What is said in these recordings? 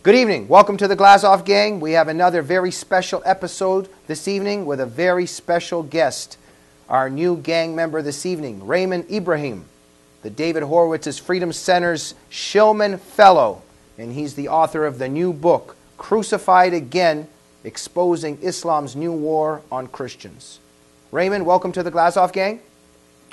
Good evening. Welcome to the Glazov gang. We have another very special episode this evening with a very special guest. Our new gang member this evening, Raymond Ibrahim, the David Horowitz's Freedom Center's Shillman Fellow, and he's the author of the new book, Crucified Again, Exposing Islam's New War on Christians. Raymond, welcome to the Glazov gang.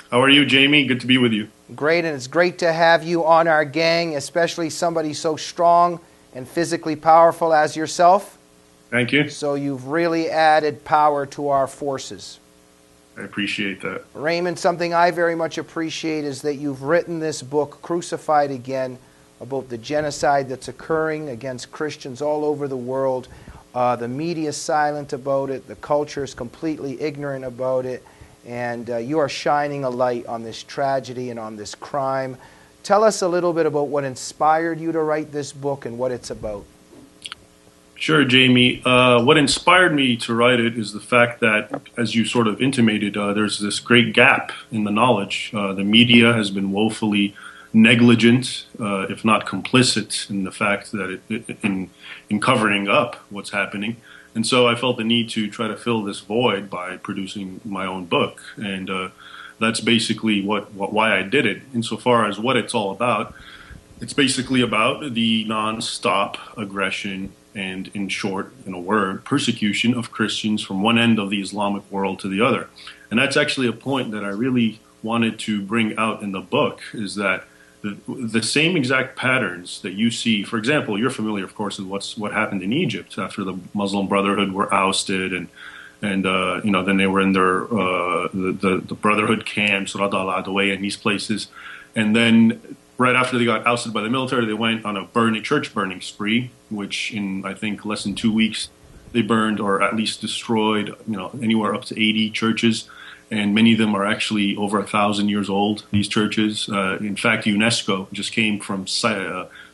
How are you, Jamie? Good to be with you. Great, and it's great to have you on our gang, especially somebody so strong and physically powerful as yourself. Thank you. So you've really added power to our forces. I appreciate that. Raymond, something I very much appreciate is that you've written this book, Crucified Again, about the genocide that's occurring against Christians all over the world. The media is silent about it. The culture is completely ignorant about it. And you are shining a light on this tragedy and on this crime. Tell us a little bit about what inspired you to write this book and what it's about. Sure, Jamie. What inspired me to write it is the fact that, as you sort of intimated, there's this great gap in the knowledge. The media has been woefully negligent, if not complicit, in the fact that in covering up what's happening. And so I felt the need to try to fill this void by producing my own book. And that's basically why I did it. Insofar as what it's all about, it's basically about the non-stop aggression and, in short, in a word, persecution of Christians from one end of the Islamic world to the other. And that's actually a point that I really wanted to bring out in the book, is that the same exact patterns that you see, for example, you're familiar, of course, with what happened in Egypt after the Muslim Brotherhood were ousted, and then they were in their the Brotherhood camps, Rada al-Adawayh, and these places, and then right after they got ousted by the military, they went on a church burning spree, which in I think less than 2 weeks they burned or at least destroyed, anywhere up to 80 churches. And many of them are actually over 1,000 years old, these churches. In fact, UNESCO just came from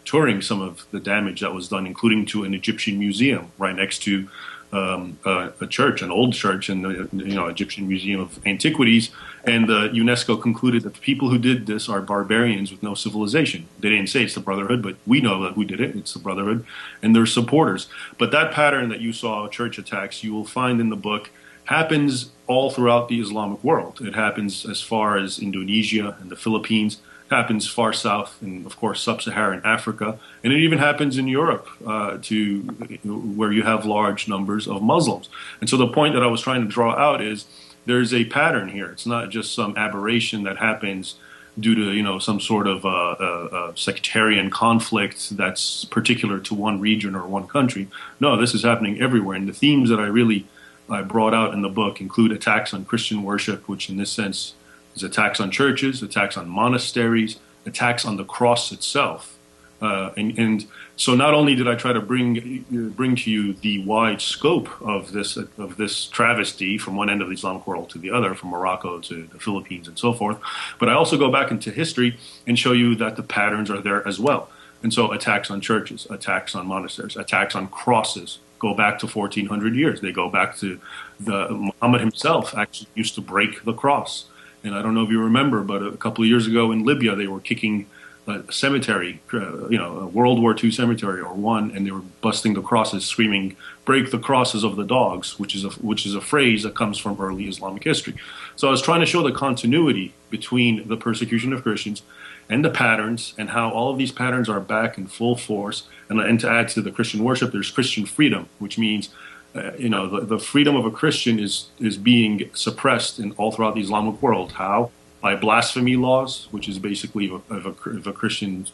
touring some of the damage that was done, including to an Egyptian museum right next to a church, an old church in the Egyptian Museum of Antiquities. And UNESCO concluded that the people who did this are barbarians with no civilization. They didn't say it's the Brotherhood, but we know that who did it. It's the Brotherhood and their supporters. But that pattern that you saw, church attacks, you will find in the book, happens all throughout the Islamic world. It happens as far as Indonesia and the Philippines. It happens far south in, of course, sub-Saharan Africa. And it even happens in Europe, where you have large numbers of Muslims. And so the point that I was trying to draw out is there's a pattern here. It's not just some aberration that happens due to, some sort of sectarian conflict that's particular to one region or one country. No, this is happening everywhere. And the themes that I brought out in the book include attacks on Christian worship, which in this sense is attacks on churches, attacks on monasteries, attacks on the cross itself. And so not only did I try to bring to you the wide scope of this travesty from one end of the Islamic world to the other, from Morocco to the Philippines and so forth, but I also go back into history and show you that the patterns are there as well. And so attacks on churches, attacks on monasteries, attacks on crosses, go back to 1400 years. They go back to Muhammad himself actually used to break the cross. And I don't know if you remember, but a couple of years ago in Libya, they were kicking a cemetery, a World War II cemetery or one, and they were busting the crosses, screaming, "Break the crosses of the dogs," which is a phrase that comes from early Islamic history. So I was trying to show the continuity between the persecution of Christians and the patterns, and how all of these patterns are back in full force. And to add to the Christian worship, there's Christian freedom, which means, the freedom of a Christian is being suppressed all throughout the Islamic world. How? By blasphemy laws, which is basically if a Christian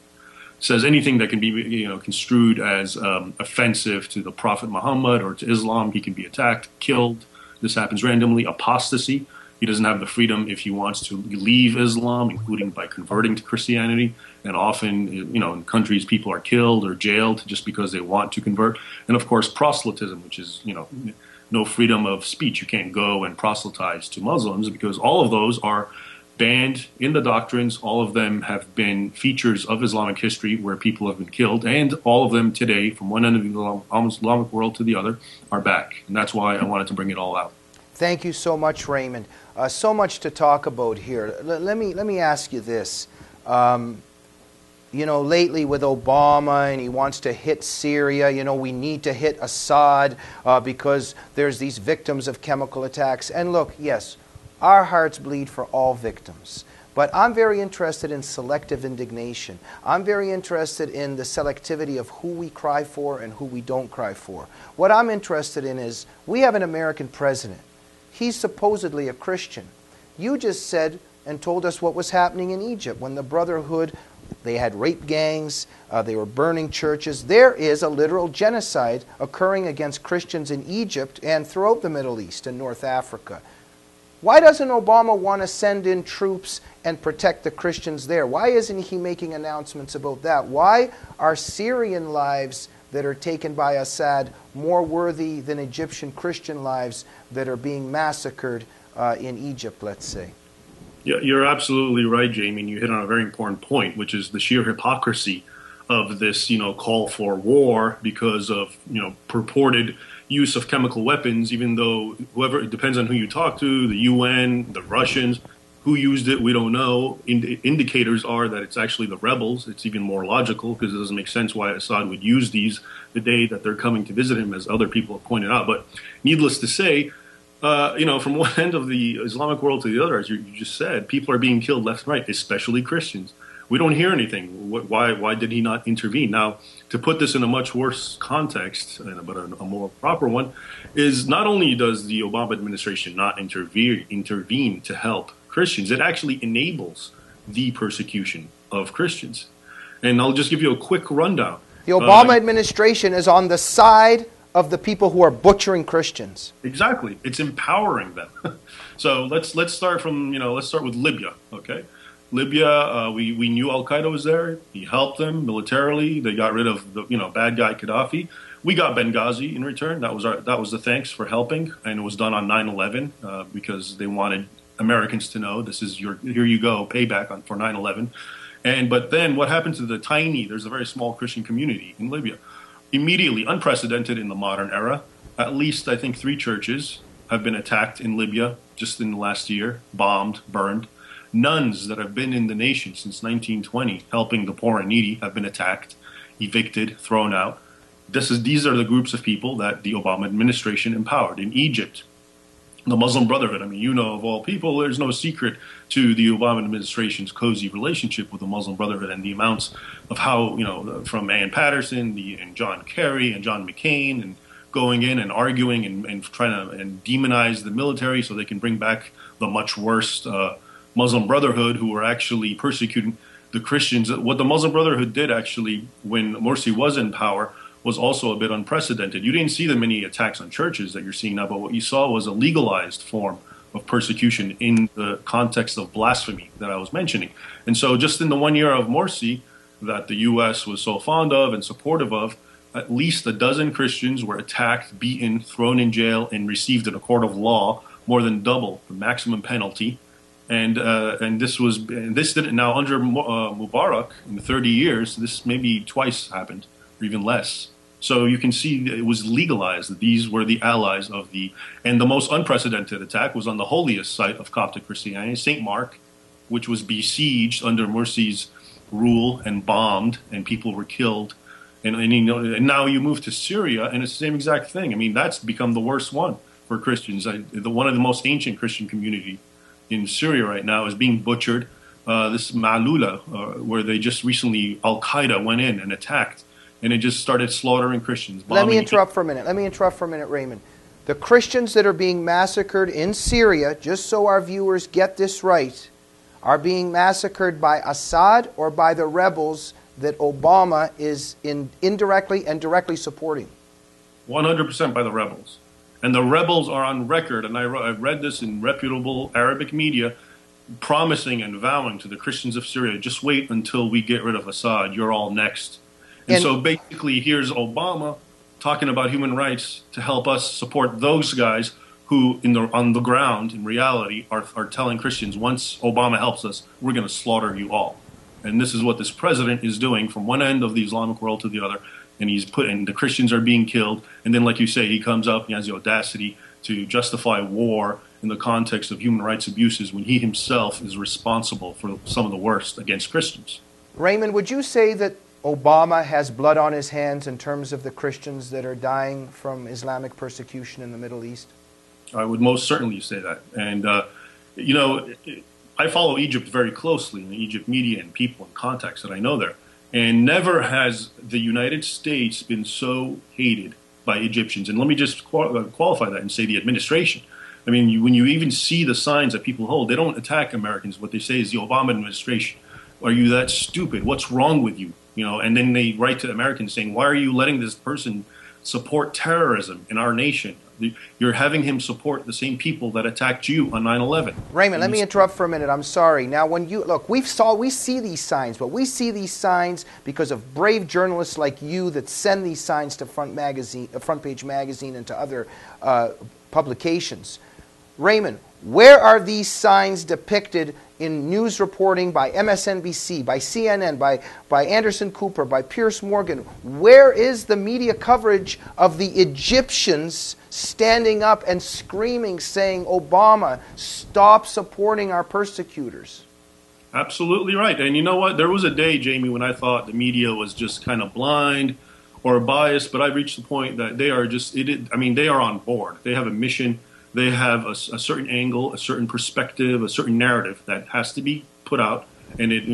says anything that can be construed as offensive to the Prophet Muhammad or to Islam, he can be attacked, killed. This happens randomly. Apostasy. He doesn't have the freedom if he wants to leave Islam, including by converting to Christianity. And often, in countries, people are killed or jailed just because they want to convert. And of course, proselytism, which is, no freedom of speech. You can't go and proselytize to Muslims because all of those are banned in the doctrines. All of them have been features of Islamic history where people have been killed. And all of them today, from one end of the Islamic world to the other, are back. And that's why I wanted to bring it all out. Thank you so much, Raymond. So much to talk about here. Let me ask you this. lately with Obama, and he wants to hit Syria. We need to hit Assad because there's these victims of chemical attacks. And look, yes, our hearts bleed for all victims. But I'm very interested in selective indignation. I'm very interested in the selectivity of who we cry for and who we don't cry for. What I'm interested in is, we have an American president. He's supposedly a Christian. You just said and told us what was happening in Egypt when the Brotherhood, they had rape gangs, they were burning churches. There is a literal genocide occurring against Christians in Egypt and throughout the Middle East and North Africa. Why doesn't Obama want to send in troops and protect the Christians there? Why isn't he making announcements about that? Why are Syrian lives that are taken by Assad more worthy than Egyptian Christian lives that are being massacred in Egypt, let's say? Yeah, you're absolutely right, Jamie, and you hit on a very important point, which is the sheer hypocrisy of this, call for war because of, purported use of chemical weapons, even though it depends on who you talk to, the UN, the Russians, who used it, we don't know. Indicators are that it's actually the rebels. It's even more logical because it doesn't make sense why Assad would use these the day that they're coming to visit him, as other people have pointed out. But needless to say, from one end of the Islamic world to the other, as you just said, people are being killed left and right, especially Christians. We don't hear anything. Why did he not intervene? Now, to put this in a much worse context, but a more proper one, is not only does the Obama administration not intervene to help Christians, it actually enables the persecution of Christians. And I'll just give you a quick rundown. The Obama administration is on the side of the people who are butchering Christians. Exactly. It's empowering them. So let's start from, let's start with Libya, okay? Libya, we knew Al-Qaeda was there. He helped them militarily. They got rid of the bad guy Gaddafi. We got Benghazi in return. That was the thanks for helping, and it was done on 9/11 because they wanted Americans to know this is here you go, payback for 9/11. But then what happened to there's a very small Christian community in Libya. Immediately, unprecedented in the modern era, at least I think 3 churches have been attacked in Libya just in the last year, bombed, burned. Nuns that have been in the nation since 1920, helping the poor and needy, have been attacked, evicted, thrown out. These are the groups of people that the Obama administration empowered. In Egypt, the Muslim Brotherhood, of all people, there's no secret to the Obama administration's cozy relationship with the Muslim Brotherhood and the amounts of how, from Ann Patterson and John Kerry and John McCain and going in and arguing and trying to demonize the military so they can bring back the much worse Muslim Brotherhood, who were actually persecuting the Christians. What the Muslim Brotherhood did actually when Morsi was in power was also a bit unprecedented. You didn't see the many attacks on churches that you're seeing now, but what you saw was a legalized form of persecution in the context of blasphemy that I was mentioning. And so just in the 1 year of Morsi that the U.S. was so fond of and supportive of, at least 12 Christians were attacked, beaten, thrown in jail, and received in a court of law more than double the maximum penalty. And this didn't, now under Mubarak in 30 years, this maybe twice happened, or even less. So you can see it was legalized that these were the allies of and the most unprecedented attack was on the holiest site of Coptic Christianity, St. Mark, which was besieged under Morsi's rule and bombed, and people were killed. And now you move to Syria, and it's the same exact thing. That's become the worst one for Christians. One of the most ancient Christian community in Syria right now is being butchered. This Ma'lula, where they just recently, Al-Qaeda went in and attacked, and it just started slaughtering Christians. Let me interrupt for a minute, Raymond. The Christians that are being massacred in Syria, just so our viewers get this right, are being massacred by Assad or by the rebels that Obama is indirectly and directly supporting? 100% by the rebels. And the rebels are on record, and I've read this in reputable Arabic media, promising and vowing to the Christians of Syria, just wait until we get rid of Assad, you're all next. And so basically here's Obama talking about human rights to help us support those guys who on the ground, in reality, are telling Christians, once Obama helps us, we're going to slaughter you all. And this is what this president is doing from one end of the Islamic world to the other. And the Christians are being killed. And then, like you say, he comes up, he has the audacity to justify war in the context of human rights abuses when he himself is responsible for some of the worst against Christians. Raymond, would you say that Obama has blood on his hands in terms of the Christians that are dying from Islamic persecution in the Middle East? I would most certainly say that. And, you know, I follow Egypt very closely, in the Egypt media and people and contacts that I know there. And never has the United States been so hated by Egyptians. And let me just qualify that and say the administration. I mean, when you even see the signs that people hold, they don't attack Americans. What they say is the Obama administration. Are you that stupid? What's wrong with you? You know, and then they write to Americans saying, why are you letting this person support terrorism in our nation? You're having him support the same people that attacked you on 9/11. Raymond, let me interrupt for a minute. I'm sorry. Now, when you look, we see these signs, but we see these signs because of brave journalists like you that send these signs to Front Page Magazine, and to other publications. Raymond, where are these signs depicted in news reporting by MSNBC, by CNN, by Anderson Cooper, by Piers Morgan? Where is the media coverage of the Egyptians standing up and screaming, saying, Obama, stop supporting our persecutors? Absolutely right. And you know what? There was a day, Jamie, when I thought the media was just kind of blind or biased, but I've reached the point that they are just, they are on board. They have a mission. They have a certain angle, a certain perspective, a certain narrative that has to be put out, and it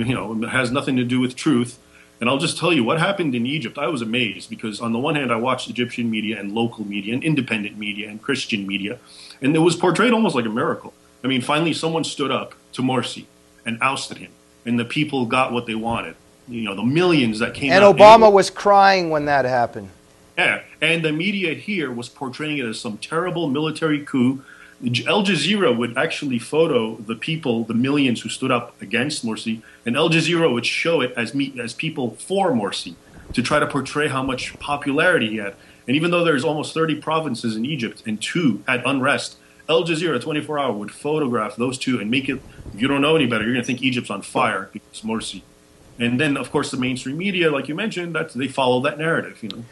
has nothing to do with truth. And I'll just tell you what happened in Egypt. I was amazed because on the one hand, I watched Egyptian media and local media and independent media and Christian media, and it was portrayed almost like a miracle. I mean, finally someone stood up to Morsi and ousted him, and the people got what they wanted. You know, the millions that came out. And Obama was crying when that happened. Yeah, and the media here was portraying it as some terrible military coup. Al Jazeera would actually photo the people, the millions who stood up against Morsi, and Al Jazeera would show it as people for Morsi to try to portray how much popularity he had. And even though there's almost 30 provinces in Egypt and 2 had unrest, Al Jazeera 24-hour would photograph those 2 and make it, if you don't know any better, you're going to think Egypt's on fire because Morsi. And then, of course, the mainstream media, like you mentioned, they follow that narrative, you know.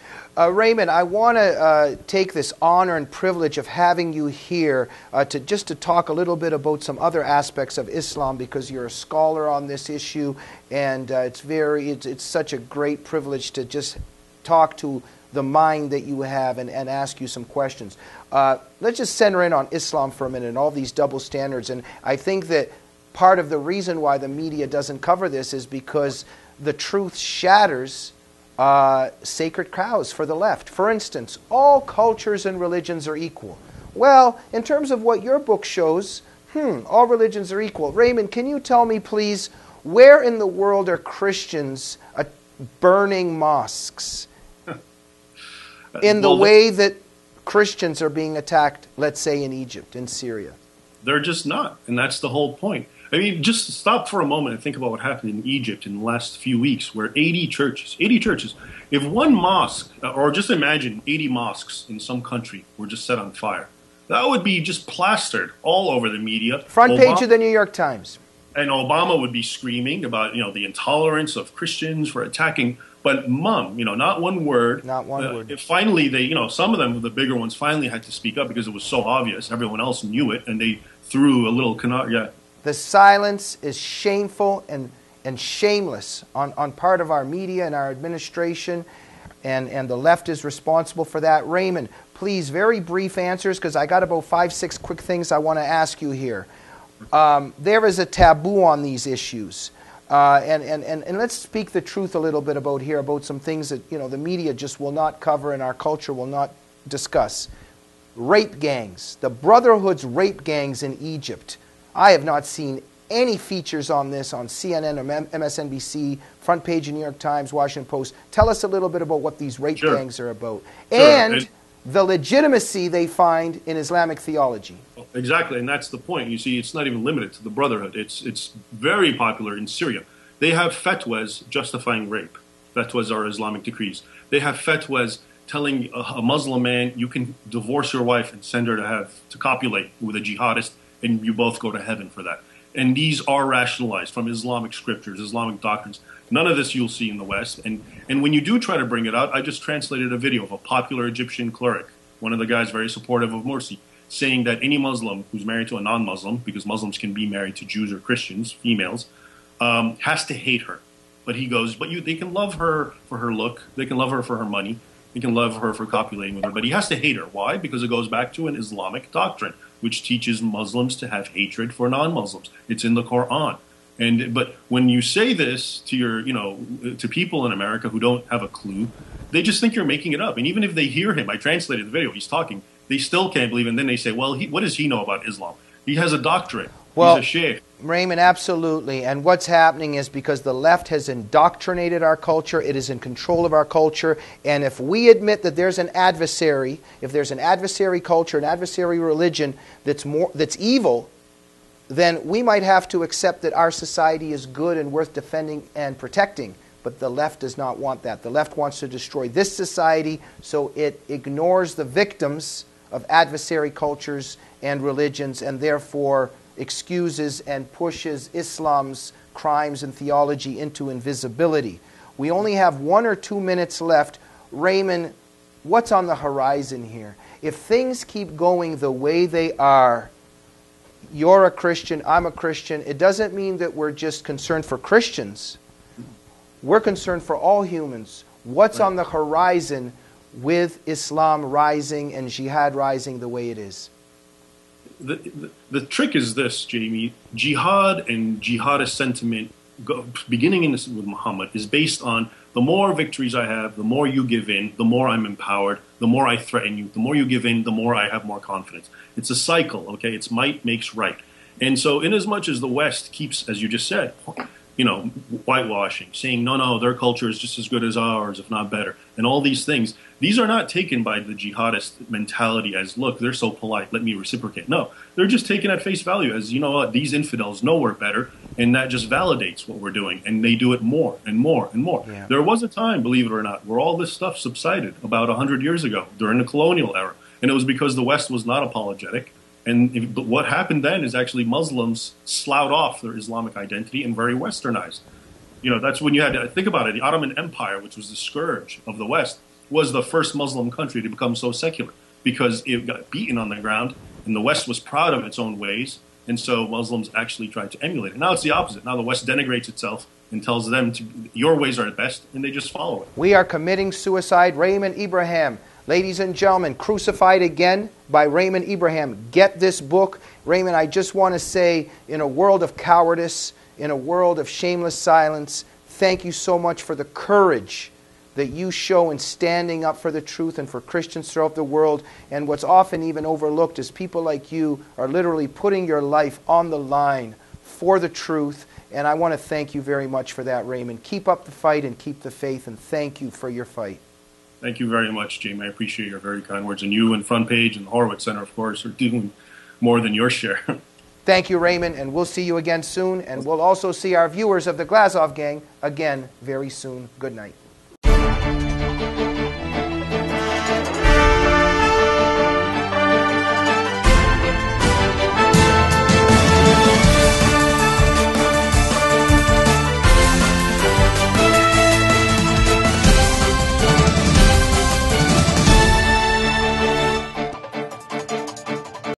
Raymond, I want to take this honor and privilege of having you here to talk a little bit about some other aspects of Islam, because you're a scholar on this issue, and it's such a great privilege to just talk to the mind that you have and ask you some questions. Let's just center in on Islam for a minute and all these double standards. And I think that part of the reason why the media doesn't cover this is because the truth shatters sacred cows for the left. For instance, all cultures and religions are equal. Well, in terms of what your book shows, all religions are equal. Raymond, can you tell me, please, where in the world are Christians burning mosques in the way that Christians are being attacked, let's say, in Egypt, in Syria? They're just not, and that's the whole point. I mean, just stop for a moment and think about what happened in Egypt in the last few weeks, where 80 churches, if one mosque, or just imagine 80 mosques in some country were just set on fire, that would be just plastered all over the media. Front page of the New York Times. And Obama would be screaming about, the intolerance of Christians for attacking. But not one word. Not one word. Finally, some of them, the bigger ones, finally had to speak up because it was so obvious. Everyone else knew it, and they threw a little canard. Yeah. The silence is shameful and shameless on part of our media and our administration, and the left is responsible for that. Raymond, please, very brief answers, because I got about 5-6 quick things I want to ask you here. There is a taboo on these issues. And let's speak the truth a little bit about some things that the media just will not cover and our culture will not discuss. Rape gangs, the Brotherhood's rape gangs in Egypt. I have not seen any features on this on CNN or MSNBC, front page of New York Times, Washington Post. Tell us a little bit about what these rape gangs are about. Sure. And the legitimacy they find in Islamic theology. Exactly, and that's the point. You see, it's not even limited to the Brotherhood. It's very popular in Syria. They have fatwas justifying rape. Fatwas are Islamic decrees. They have fatwas telling a Muslim man, you can divorce your wife and send her to copulate with a jihadist, and you both go to heaven for that. And these are rationalized from Islamic scriptures, Islamic doctrines. None of this you'll see in the West. And when you do try to bring it out, I just translated a video of a popular Egyptian cleric, one of the guys very supportive of Morsi, saying that any Muslim who's married to a non-Muslim, because Muslims can be married to Jews or Christians, females, has to hate her. But he goes, they can love her for her look. They can love her for her money. They can love her for copulating with her. But he has to hate her. Why? Because it goes back to an Islamic doctrine, which teaches Muslims to have hatred for non-Muslims. It's in the Quran. But when you say this to to people in America who don't have a clue, they just think you're making it up. And even if they hear him, I translated the video, he's talking, they still can't believe it. And then they say, well, what does he know about Islam? He has a doctorate. Well, he's a sheikh. Raymond, absolutely. And what's happening is because the left has indoctrinated our culture, it is in control of our culture. And if we admit that there's an adversary, if there's an adversary culture, an adversary religion that's evil, then we might have to accept that our society is good and worth defending and protecting. But the left does not want that. The left wants to destroy this society, so it ignores the victims of adversary cultures and religions, and therefore excuses and pushes Islam's crimes and theology into invisibility. We only have 1 or 2 minutes left. Raymond, what's on the horizon here? If things keep going the way they are, you're a Christian, I'm a Christian, it doesn't mean that we're just concerned for Christians. We're concerned for all humans. What's on the horizon with Islam rising and jihad rising the way it is? The trick is this, Jamie. Jihad and jihadist sentiment, beginning with Muhammad, is based on the more victories I have, the more you give in, the more I'm empowered, the more I threaten you, the more you give in, the more I have more confidence. It's a cycle, okay? It's might makes right. And so inasmuch as the West keeps, as you just said, whitewashing, saying, no, their culture is just as good as ours, if not better, and all these things, these are not taken by the jihadist mentality as, look, they're so polite, let me reciprocate. No, they're just taken at face value as, you know what, these infidels know we're better, and that just validates what we're doing, and they do it more and more and more. Yeah. There was a time, believe it or not, where all this stuff subsided about 100 years ago, during the colonial era, and it was because the West was not apologetic. But what happened then is actually Muslims sloughed off their Islamic identity and very westernized. That's when you had to think about it. The Ottoman Empire, which was the scourge of the West, was the first Muslim country to become so secular because it got beaten on the ground and the West was proud of its own ways. And so Muslims actually tried to emulate it. Now it's the opposite. Now the West denigrates itself and tells them your ways are the best, and they just follow it. We are committing suicide. Raymond Ibrahim. Ladies and gentlemen, Crucified Again by Raymond Ibrahim. Get this book. Raymond, I just want to say, in a world of cowardice, in a world of shameless silence, thank you so much for the courage that you show in standing up for the truth and for Christians throughout the world. And what's often even overlooked is people like you are literally putting your life on the line for the truth. And I want to thank you very much for that, Raymond. Keep up the fight and keep the faith, and thank you for your fight. Thank you very much, Jamie. I appreciate your very kind words. And you and Front Page and the Horowitz Center, of course, are doing more than your share. Thank you, Raymond, and we'll see you again soon. And we'll also see our viewers of the Glazov gang again very soon. Good night.